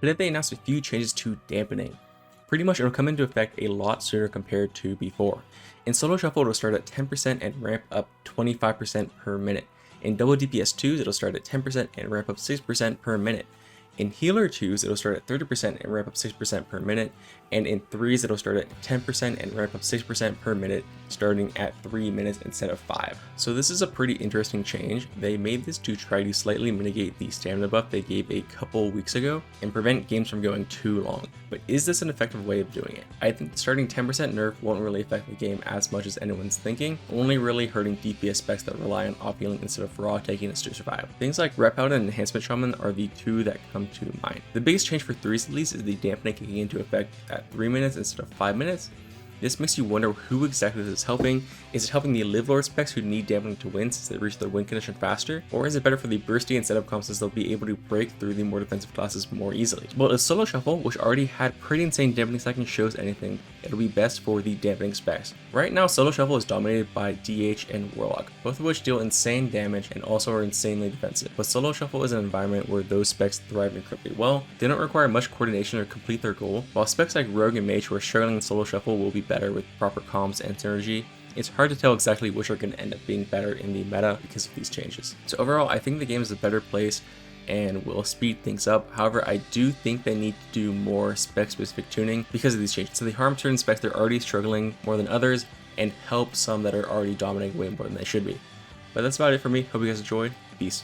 Today they announced a few changes to Dampening. Pretty much it'll come into effect a lot sooner compared to before. In Solo Shuffle it'll start at 10% and ramp up 25% per minute. In double DPS 2s it'll start at 10% and ramp up 6% per minute. In Healer 2s it'll start at 30% and ramp up 6% per minute, and in 3s it'll start at 10% and ramp up 6% per minute, starting at 3 minutes instead of 5. So this is a pretty interesting change. They made this to try to slightly mitigate the stamina buff they gave a couple weeks ago and prevent games from going too long. But is this an effective way of doing it? I think starting 10% nerf won't really affect the game as much as anyone's thinking, only really hurting DPS specs that rely on op-healing instead of raw tankiness to survive. Things like Rep Out and Enhancement Shaman are the two that come to mind. The biggest change for 3s at least is the dampening kicking into effect at 3 minutes instead of 5 minutes. This makes you wonder who exactly this is helping. Is it helping the Live Lord specs who need dampening to win since they reach their win condition faster? Or is it better for the bursty and setup comps since they'll be able to break through the more defensive classes more easily? Well, if Solo Shuffle, which already had pretty insane dampening stacking, shows anything, it'll be best for the dampening specs. Right now, Solo Shuffle is dominated by DH and Warlock, both of which deal insane damage and also are insanely defensive. But Solo Shuffle is an environment where those specs thrive incredibly well. They don't require much coordination to complete their goal, while specs like Rogue and Mage who are struggling in Solo Shuffle will be better with proper comms and synergy. It's hard to tell exactly which are going to end up being better in the meta because of these changes. So overall, I think the game is a better place and will speed things up. However, I do think they need to do more spec-specific tuning because of these changes. So they harm certain specs that are already struggling more than others and help some that are already dominating way more than they should be. But that's about it for me. Hope you guys enjoyed. Peace.